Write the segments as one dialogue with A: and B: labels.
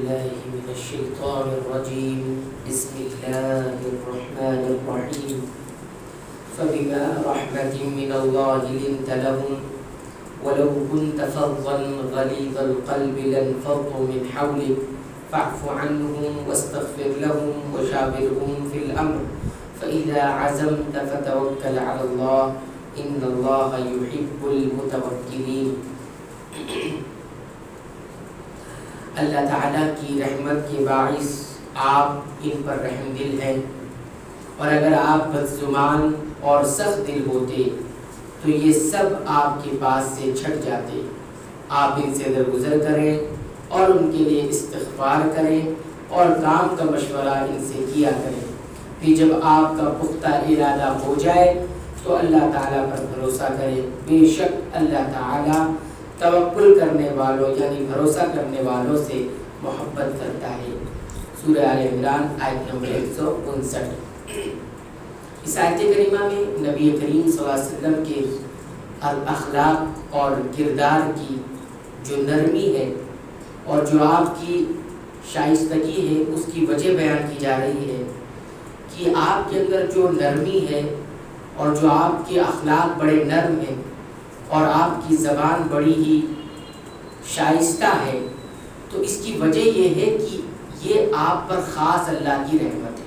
A: بالله من الشيطان الرجيم بسم الله الرحمن الرحيم فبما رحمة من الله لنت لهم ولو كنت فظا غليظ القلب لانفضوا من حولك فاعف عنهم واستغفر لهم وشاورهم في الأمر فإذا عزمت فتوكل على الله إن الله يحب المتوكلين. اللہ تعالیٰ کی رحمت کے باعث آپ ان پر رحم دل ہیں، اور اگر آپ بدزبان اور سخت دل ہوتے تو یہ سب آپ کے پاس سے چھٹ جاتے. آپ ان سے درگزر کریں اور ان کے لیے استغفار کریں اور کام کا مشورہ ان سے کیا کریں. پھر جب آپ کا پختہ ارادہ ہو جائے تو اللہ تعالیٰ پر بھروسہ کریں. بے شک اللہ تعالیٰ توکل کرنے والوں یعنی بھروسہ کرنے والوں سے محبت کرتا ہے. سورہ آل عمران آیت نمبر 159. اس آیت کریمہ میں نبی کریم صلی اللہ علیہ وسلم کے اخلاق اور کردار کی جو نرمی ہے اور جو آپ کی شائستگی ہے اس کی وجہ بیان کی جا رہی ہے کہ آپ کے اندر جو نرمی ہے اور جو آپ کے اخلاق بڑے نرم ہیں اور آپ کی زبان بڑی ہی شائستہ ہے، تو اس کی وجہ یہ ہے کہ یہ آپ پر خاص اللہ کی رحمت ہے.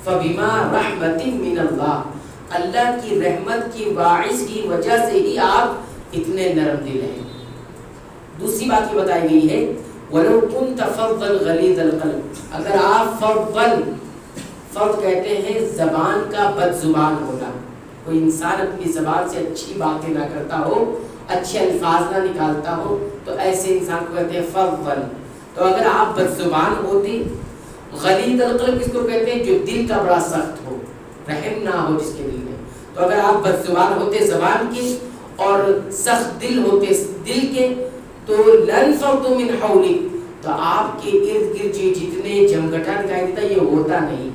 A: فَبِمَا رَحْمَةٍ مِّنَ اللَّهِ، اللہ کی رحمت کی باعث کی وجہ سے ہی آپ اتنے نرم دل ہیں. دوسری بات یہ بتائی گئی ہے وَلَوْ كُنْتَ فَظًّا غَلِيظَ الْقَلْبِ، اگر آپ فرد کہتے ہیں زبان کا بد زبان ہونا، کوئی انسان اپنی زبان سے اچھی باتیں نہ کرتا ہو، اچھے الفاظ نہ نکالتا ہو، تو ایسے انسان کو کہتے ہیں فظًّا. تو اگر آپ بد زبان ہوتے، غلیظ القلب کس کو کہتے ہیں؟ جو دل کا بڑا سخت ہو، رحم نہ ہو جس کے دل میں. تو اگر آپ بد زبان ہوتے زبان کے اور سخت دل ہوتے دل کے، تو لَانفَضُّوا مِنْ حَوْلِكَ، تو آپ کے ارد گرد جتنے جمگٹا دکھائی دیتا یہ ہوتا نہیں.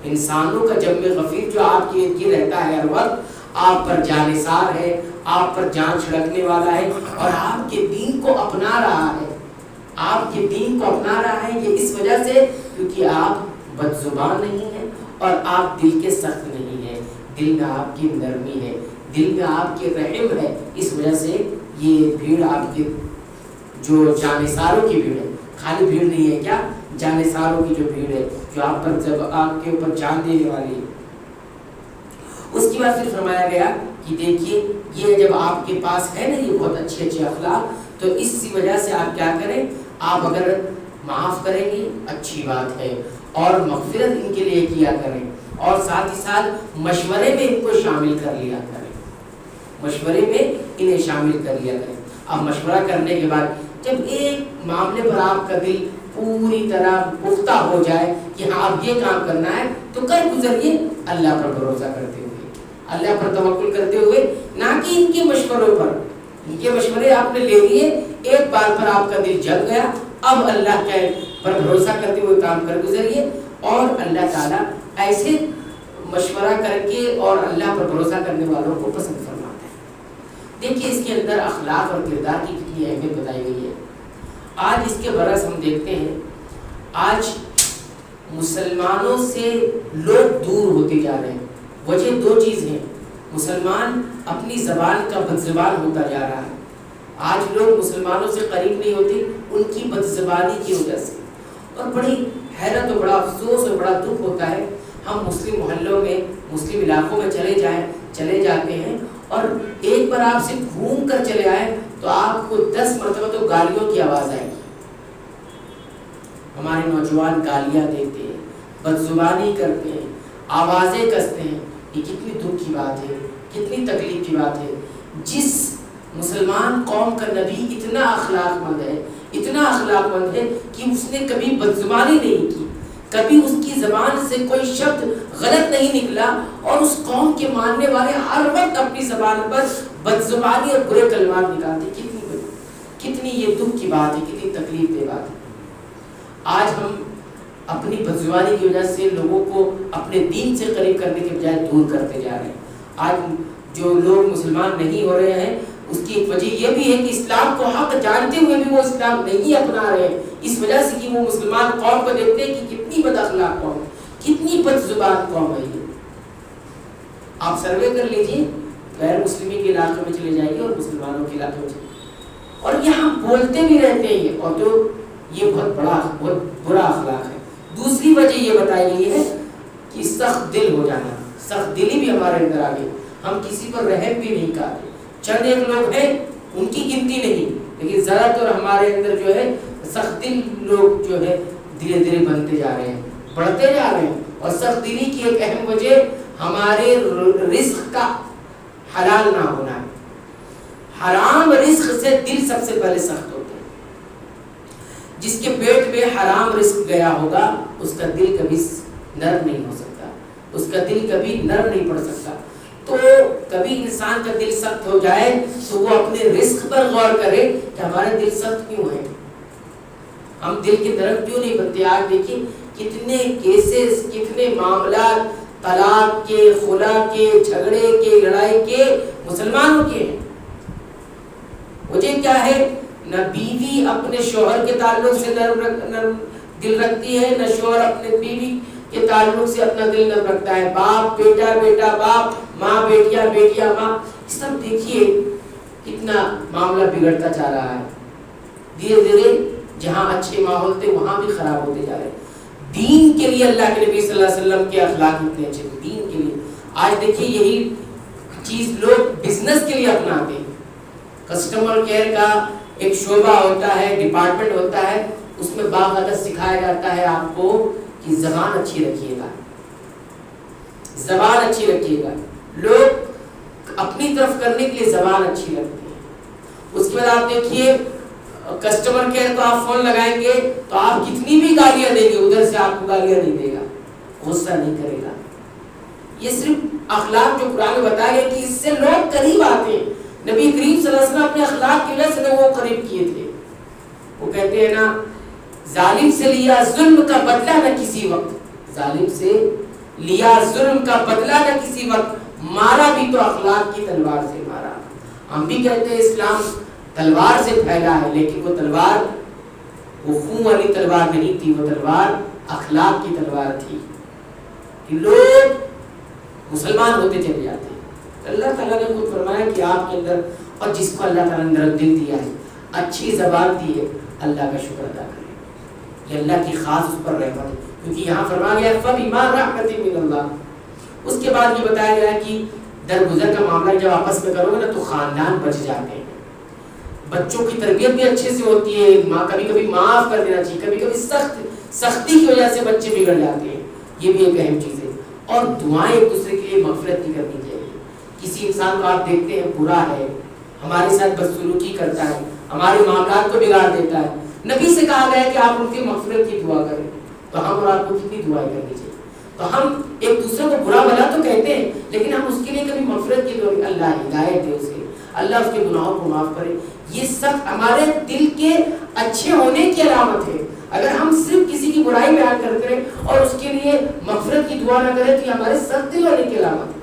A: انسانوں کا جم غفیر جو آپ کے ارد گرد رہتا ہے ہر وقت آپ پر جانثار ہے، آپ پر جان چھڑکنے والا ہے اور آپ کے دین کو اپنا رہا ہے. آپ کے دین کو اپنا رہا ہے یہ اس وجہ سے کیونکہ آپ بد زبان نہیں ہیں اور آپ دل کے سخت نہیں ہیں. دل میں آپ کی نرمی ہے، دل میں آپ کے رحم ہے. اس وجہ سے یہ بھیڑ آپ کے جو جانثاروں کی بھیڑ ہے، خالی بھیڑ نہیں ہے کیا، جانثاروں کی جو بھیڑ ہے جو آپ پر جب آپ کے اوپر جان دینے والی ہے. اس کے بعد پھر فرمایا گیا کہ دیکھیے یہ جب آپ کے پاس ہے نا یہ بہت اچھے اخلاق، تو اس وجہ سے آپ کیا کریں، آپ اگر معاف کریں گے اچھی بات ہے اور مغفرت ان کے لیے کیا کریں اور ساتھ ہی ساتھ مشورے میں ان کو شامل کر لیا کریں. مشورے میں انہیں شامل کر لیا کریں. اب مشورہ کرنے کے بعد جب ایک معاملے پر آپ کا دل پوری طرح پختہ ہو جائے کہ ہاں اب یہ کام کرنا ہے تو کر گزریے اللہ پر بھروسہ کرتے ہوئے، اللہ پر توکل کرتے ہوئے، نہ کہ ان کے مشوروں پر. ان کے مشورے آپ نے لے لیے، ایک بار پر آپ کا دل جل گیا، اب اللہ کے پر بھروسہ کرتے ہوئے کام کر گزریے. اور اللہ تعالیٰ ایسے مشورہ کر کے اور اللہ پر بھروسہ کرنے والوں کو پسند فرماتا ہے. دیکھیے اس کے اندر اخلاق اور کردار کی کتنی اہمیت بتائی گئی ہے. آج اس کے برعکس ہم دیکھتے ہیں آج مسلمانوں سے لوگ دور ہوتے جا رہے ہیں. وجہ دو چیز ہیں، مسلمان اپنی زبان کا بد زبان ہوتا جا رہا ہے. آج لوگ مسلمانوں سے قریب نہیں ہوتے ان کی بد زبانی کی وجہ سے. اور بڑی حیرت اور بڑا افسوس اور بڑا دکھ ہوتا ہے، ہم مسلم محلوں میں مسلم علاقوں میں چلے جاتے ہیں اور ایک بار آپ سے گھوم کر چلے آئے تو آپ کو 10 مرتبہ تو گالیوں کی آواز آئے گی. ہمارے نوجوان گالیاں دیتے ہیں، بدزبانی کرتے ہیں، آوازیں کستے ہیں. یہ کتنی دکھ کی بات ہے، کتنی تکلیف کی بات ہے. جس مسلمان قوم کا نبی اتنا اخلاق مند ہے کہ اس نے کبھی بدزبانی نہیں کی، کبھی اس کی زبان سے کوئی شبد غلط نہیں نکلا، اور اس قوم کے ماننے والے ہر وقت اپنی زبان پر بدزبانی اور برے کلمات نکالتے. کتنی یہ دکھ کی بات ہے، کتنی تکلیف دہ بات ہے. آج ہم اپنی بدزبانی کی وجہ سے لوگوں کو اپنے دین سے قریب کرنے کے بجائے دور کرتے جا رہے ہیں. آج جو لوگ مسلمان نہیں ہو رہے ہیں اس کی ایک وجہ یہ بھی ہے کہ اسلام کو حق جانتے ہوئے بھی وہ اسلام نہیں اپنا رہے ہیں، اس وجہ سے کہ وہ مسلمان قوم کو دیکھتے ہیں کہ کتنی بد اخلاق قوم، کتنی بد زبان قوم ہے یہ۔ آپ سروے کر لیجیے، غیر مسلمین کے علاقے میں چلے جائیے اور مسلمانوں کے علاقے میں چلے، اور یہ ہم بولتے بھی رہتے ہیں یہ، اور جو یہ بہت برا اخلاق ہے۔ دوسری وجہ یہ بتائی گئی ہے کہ سخت دل ہو جانا، سخت دلی بھی ہمارے اندر آ گئی، ہم کسی پر رحم بھی نہیں کرتے۔ چند ایک لوگ ہیں ان کی گنتی نہیں، لیکن زیادہ تر ہمارے اندر جو ہے سخت دل لوگ جو ہے دھیرے دھیرے بنتے جا رہے ہیں، بڑھتے جا رہے ہیں۔ اور سخت دلی کی ایک اہم وجہ ہمارے رزق کا حلال نہ ہونا ہے۔ حرام رزق سے دل سب سے پہلے سخت ہوتا ہے۔ جس کے پیٹ میں حرام رزق گیا ہوگا اس کا دل کبھی نرم نہیں ہو سکتا، اس کا دل کبھی نرم نہیں پڑ سکتا۔ تو کبھی انسان کا دل سخت ہو جائے تو وہ اپنے رزق پر غور کرے کہ ہمارا دل سخت کیوں ہے، ہم دل کے نرم کیوں نہیں بنتے۔ آج دیکھیں کتنے کیسز، کتنے معاملات طلاق کے، خلا کے، جھگڑے کے، لڑائی کے مسلمانوں کے ہیں۔ وجہ کیا ہے؟ نہ بیوی اپنے شوہر کے تعلق سے نرم دل رکھتی ہے، نہ شوہر اپنے بیوی کے تعلق سے اپنا دل نرم رکھتا ہے، باپ بیٹا، بیٹا باپ، ماں بیٹیا، بیٹیا ماں، سب دیکھیے کتنا معاملہ بگڑتا جا رہا ہے۔ دھیرے دھیرے جہاں اچھے ماحول تھے وہاں بھی خراب ہوتے جا رہے ہیں۔ دین کے لیے اللہ کے نبی صلی اللہ علیہ وسلم کے اخلاق اتنے اچھے تھے، دین کے لیے۔ آج دیکھیے یہی چیز لوگ بزنس کے لیے اپناتے ہیں۔ کسٹمر کیئر کا ایک شعبہ ہوتا ہے، ڈپارٹمنٹ ہوتا ہے، اس میں باقاعدہ سکھایا جاتا ہے آپ کو کہ زبان اچھی رکھیے گا، زبان اچھی رکھیے گا۔ لوگ اپنی طرف کرنے کے لیے زبان اچھی رکھتے ہیں۔ اس کے بعد آپ دیکھیے کسٹمر کیئر کو آپ فون لگائیں گے تو آپ کتنی بھی گالیاں دیں گے، ادھر سے آپ کو گالیاں نہیں دے گا، غصہ نہیں کرے گا۔ یہ صرف اخلاق جو قرآن میں بتایا گیا کہ اس سے لوگ قریب آتے ہیں۔ نبی کریم صلی اللہ علیہ وسلم اپنے اخلاق کی وجہ سے وہ قریب کیے تھے۔ وہ کہتے ہیں نا، ظالم سے لیا ظلم کا بدلہ نہ کسی وقت، ظالم سے لیا ظلم کا بدلہ نہ کسی وقت، مارا بھی تو اخلاق کی تلوار سے مارا۔ ہم بھی کہتے ہیں اسلام تلوار سے پھیلا ہے، لیکن وہ تلوار وہ خون والی تلوار نہیں تھی، وہ تلوار اخلاق کی تلوار تھی کہ لوگ مسلمان ہوتے چلے جاتے ہیں۔ اللہ تعالیٰ نے خود فرمایا کہ آپ کے اندر، اور جس کو اللہ تعالیٰ نے اندر دل دیا ہے، اچھی زبان دی ہے، اللہ کا شکر ادا کرے، یہ اللہ کی خاص اس پر رحمت ہے۔ کیونکہ یہاں فرمایا گیا فَبِمَا رَحْمَةٍ مِّنَ اللَّهِ، اس کے بعد یہ بتایا گیا کہ درگزر کا معاملہ جب آپس میں کرو گے نا تو خاندان بچ جاتے ہیں، بچوں کی تربیت بھی اچھے سے ہوتی ہے، ماں کبھی کبھی معاف کر دینا چاہیے، کبھی کبھی سختی کی وجہ سے بچے بگڑ جاتے ہیں، یہ بھی ایک اہم چیز ہے۔ اور دعائیں ایک دوسرے کے لیے مغفرت کی کرنی چاہیے۔ کسی انسان کو آپ دیکھتے ہیں برا ہے، ہمارے ساتھ بدسلوکی کرتا ہے، ہمارے معاملات کو بگاڑ دیتا ہے، نبی سے کہا گیا ہے کہ آپ ان کی مغفرت کی دعا کریں، تو ہم اور آپ کو کتنی دعائیں کرنی چاہیے۔ تو ہم ایک دوسرے کو برا بھلا تو کہتے ہیں، لیکن ہم اس کے لیے کبھی مغفرت کی دعا، اللہ ہدایت دے اسے، اللہ اس کے گناہوں کو معاف کرے۔ یہ سب ہمارے دل کے اچھے ہونے کی علامت ہے۔ اگر ہم صرف کسی کی برائی بیان کرتے رہیں اور اس کے لیے مغفرت کی دعا نہ کریں تو یہ ہمارے سخت دل ہونے کی علامت ہے۔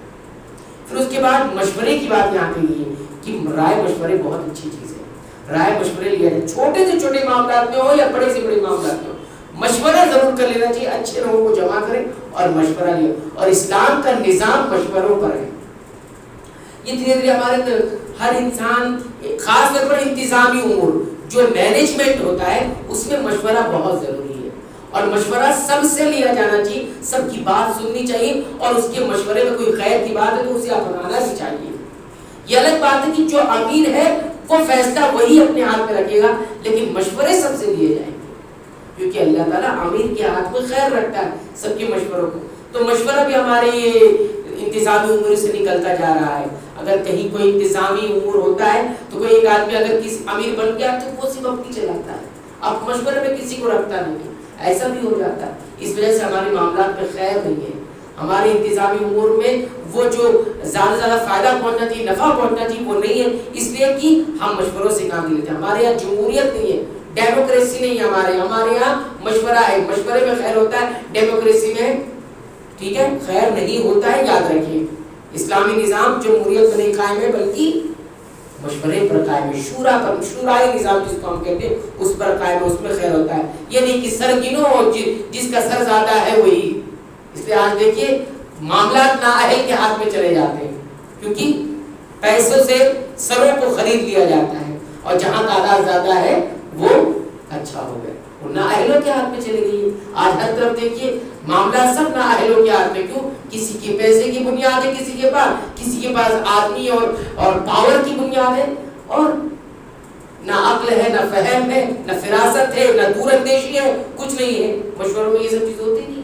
A: پھر اس کے بعد مشورے کی بات یہاں پہ یہ ہے کہ رائے مشورے بہت اچھی چیز ہے، رائے مشورے لیا جائے، چھوٹے سے چھوٹے معاملات میں ہو یا بڑے سے بڑے معاملات میں ہو، مشورہ ضرور کر لینا چاہیے، اچھے لوگوں کو جمع کریں اور مشورہ لیا۔ اور اسلام کا نظام مشوروں پر ہے۔ یہ دھیرے دھیرے ہمارے اندر ہر انسان، خاص طور پر انتظامی امور جو مینجمنٹ ہوتا ہے اس میں مشورہ بہت ضروری ہے، اور مشورہ سب سے لیا جانا چاہیے، سب کی بات سننی چاہیے، اور اس کے مشورے میں کوئی خیر کی بات ہے تو اسے اپنانا بھی چاہیے۔ یہ الگ بات ہے کہ جو امیر ہے وہ فیصلہ وہی اپنے ہاتھ میں رکھے گا، لیکن مشورے سب سے لیے جائیں گے، کیونکہ اللہ تعالیٰ امیر کے ہاتھ میں خیر رکھتا ہے سب کے مشوروں کو۔ تو مشورہ بھی ہمارے انتظامی امور سے نکلتا جا رہا ہے۔ اگر کہیں کوئی انتظامی امور ہوتا ہے تو کوئی ایک آدمی اگر کسی امیر بن گیا تو وہ صرف اپنی چلاتا ہے، اب مشورے میں کسی کو رکھتا نہیں، ایسا بھی ہو جاتا ہے۔ اس وجہ سے ہمارے معاملات میں خیر نہیں ہے، ہمارے انتظامی امور میں وہ جو زیادہ زیادہ فائدہ پہنچنا چاہیے، نفع پہنچنا چاہیے، وہ نہیں ہے، اس لیے کہ ہم مشوروں سے کام نہیں لیتے۔ ہمارے یہاں جمہوریت نہیں ہے، ڈیموکریسی نہیں ہے، ہمارے یہاں مشورہ ہے، مشورے میں خیر ہوتا ہے، ڈیموکریسی میں ٹھیک ہے خیر نہیں ہوتا ہے۔ یاد رکھیے اسلامی نظام جمہوریت میں نہیں قائم ہے بلکہ مشورے پر قائم ہے، شورا پر، شورائی نظام جس کو ہم کہتے ہیں اس پر قائم ہے، اس میں خیر ہوتا ہے. یہ نہیں کہ سر گنو جس کا سر زیادہ ہے وہی. اس لیے آج دیکھیے معاملات نااہل کے ہاتھ میں چلے جاتے ہیں کیونکہ پیسوں سے سروں کو خرید لیا جاتا ہے اور جہاں تعداد زیادہ ہے وہ اچھا ہو گیا. وہ نااہلوں کے ہاتھ میں چلے گئی. آج ہر طرف دیکھیے معاملات سب نااہلوں کے ہاتھ میں. کیوں؟ کسی کے پیسے کی بنیاد ہے، کسی کے پاس آدمی اور پاور کی بنیاد ہے، اور نہ عقل ہے، نہ فہم ہے، نہ فراست ہے، نہ دور اندیشی ہے، کچھ نہیں ہے. مشوروں میں یہ سب چیز ہوتی نہیں.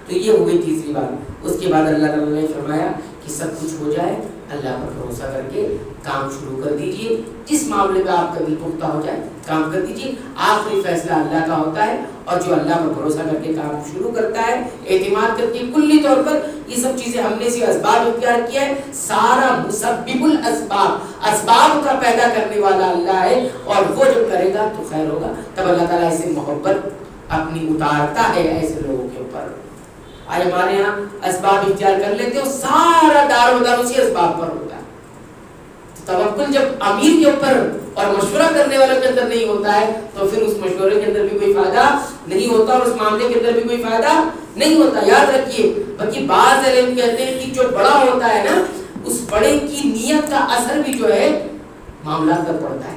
A: تو یہ ہو گئی تیسری بات. اس کے بعد اللہ تعالیٰ نے فرمایا کہ سب کچھ ہو جائے اللہ پر بھروسہ کر کے کام شروع کر دیجئے. جس معاملے میں آپ کا دل پختہ ہو جائے کام کر دیجئے. آخری فیصلہ اللہ کا ہوتا ہے، اور جو اللہ پر بھروسہ کر کے کام شروع کرتا ہے، اعتماد کر کے کلی طور پر یہ سب چیزیں ہم نے صرف اسباب اختیار کیا ہے. سارا مسبب الاسباب، اسباب کا پیدا کرنے والا اللہ ہے، اور وہ جب کرے گا تو خیر ہوگا. تب اللہ تعالیٰ ایسے محبت اپنی اتارتا ہے ایسے لوگوں کے اوپر. آج ہمارے یہاں اسباب اختیار کر لیتے ہو، سارا دار و دار اسی اسباب پر ہوتا ہے. توکل جب امیر کے اوپر اور مشورہ کرنے والے کے اندر نہیں ہوتا ہے تو پھر اس مشورے کے اندر بھی کوئی فائدہ نہیں ہوتا، اور اس معاملے کے اندر بھی کوئی فائدہ نہیں ہوتا. یاد رکھیے. باقی بعض علم کہتے ہیں کہ جو بڑا ہوتا ہے نا، اس بڑے کی نیت کا اثر بھی جو ہے معاملات پر پڑتا ہے.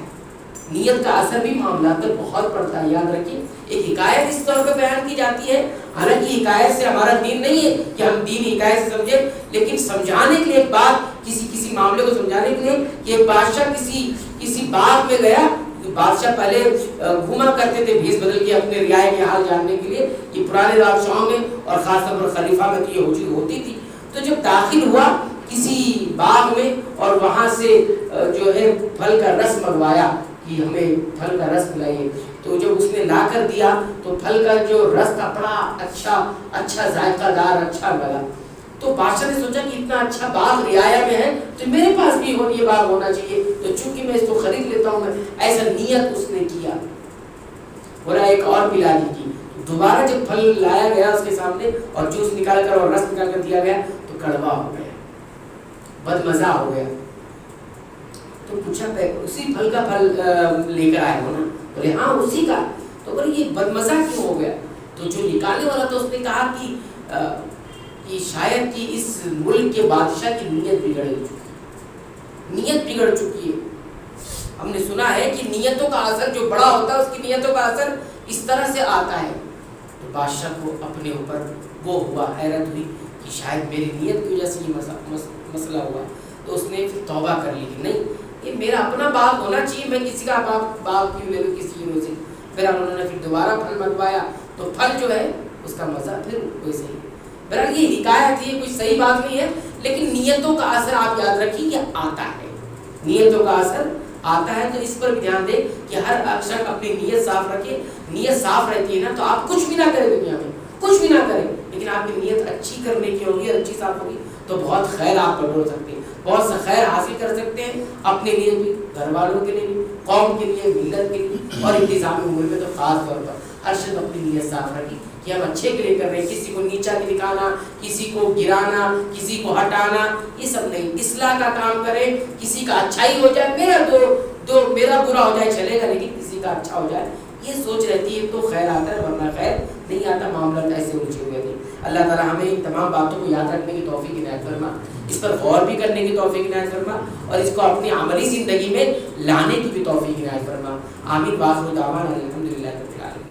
A: نیت کا اثر بھی معاملات پر بہت پڑتا ہے. یاد رکھیے. ایک حکایت اس طور پہ بیان کی جاتی ہے، حالانکہ حکایت سے ہمارا دین نہیں ہے کہ ہم دین حکایت سے سمجھیں، لیکن سمجھانے کے لیے ایک بات، کسی معاملے کو سمجھانے کے لیے کہ ایک بادشاہ کسی باغ میں گیا. بادشاہ پہلے گھوما کرتے تھے بھیس بدل کے اپنے رعایا کے حال جاننے کے لیے. یہ پرانے بادشاہوں میں اور خاص طور پر خلیفہ میں تو یہ چیز ہوتی تھی. تو جب داخل ہوا کسی باغ میں اور وہاں سے جو ہے پھل کا رس منگوایا کہ ہمیں پھل کا رس پلائیے، تو جب اس نے لا کر دیا تو پھل کا جو رس تھا بڑا اچھا ذائقہ دار اچھا لگا. تو بادشاہ نے سوچا کہ اتنا اچھا باغ رعایا میں ہے تو میرے پاس بھی یہ باغ ہونا چاہیے، تو چونکہ میں اس کو خرید لیتا ہوں. میں ایسا نیت اس نے کیا. بولا ایک اور پلا دیجیے. دوبارہ جب پھل لایا گیا اس کے سامنے اور جوس نکال کر اور رس نکال کر دیا گیا تو کڑوا ہو گیا، بد مزہ ہو گیا. تو پوچھا اسی پھل کا پھل لے کر آئے ہو نا؟ بولے ہاں اسی کا. تو بولے یہ بد مزہ کیوں ہو گیا؟ تو جو نکالنے والا تھا اس نے کہا کہ شاید کہ اس ملک کے بادشاہ کی نیت بگڑ چکی ہے. ہم نے سنا ہے کہ نیتوں کا اثر جو بڑا ہوتا ہے اس کی نیتوں کا اثر اس طرح سے آتا ہے. تو بادشاہ کو اپنے اوپر وہ ہوا، حیرت ہوئی کہ شاید میری نیت کی وجہ سے یہ مسئلہ ہوا. تو اس نے پھر توبہ کر لی کہ نہیں، یہ میرا اپنا باغ ہونا چاہیے، میں کسی کا باغ کیوں لے لوں کسی کی وجہ سے. پھر انہوں نے پھر دوبارہ پھل منگوایا تو پھل جو ہے اس کا مزہ پھر ویسے ہی. بہرحال یہ حکایت ہے، کوئی صحیح بات نہیں ہے، لیکن نیتوں کا اثر آپ یاد رکھیے کہ آتا ہے. نیتوں کا اثر آتا ہے. تو اس پر بھی دھیان دیں کہ ہر شخص اپنی نیت صاف رکھے. نیت صاف رہتی ہے نا تو آپ کچھ بھی نہ کریں دنیا میں، کچھ بھی نہ کریں، لیکن آپ کی نیت اچھی کرنے کی ہوگی، اچھی صاف ہوگی تو بہت خیر آپ پر ہو سکتے ہیں، بہت سا خیر حاصل کر سکتے ہیں اپنے لیے بھی، گھر والوں کے لیے بھی، قوم کے لیے، ملت کے لیے، اور انتظامی امور میں تو خاص طور پر. ہر شخص اپنی نیت صاف رکھے کہ ہم اچھے کے لیے کر رہے ہیں. کسی کو نیچا دکھانا، کسی کو گرانا، کسی کو ہٹانا، یہ سب نہیں. اصلاح کا کام کریں. کسی کا اچھائی ہو جائے، میرا برا ہو جائے چلے گا، لیکن کسی کا اچھا ہو جائے یہ سوچ رہتی ہے تو خیر آتا ہے، ورنہ خیر نہیں آتا. معاملات ایسے الجھے ہوئے تھے. اللہ تعالیٰ ہمیں ان تمام باتوں کو یاد رکھنے کی توفیق عنایت فرما، اس پر غور بھی کرنے کی توفیق عنایت فرما، اور اس کو اپنی عملی زندگی میں لانے کی بھی توفیق عنایت فرما. آمین. واخر دعوانا الحمدللہ رب العالمین.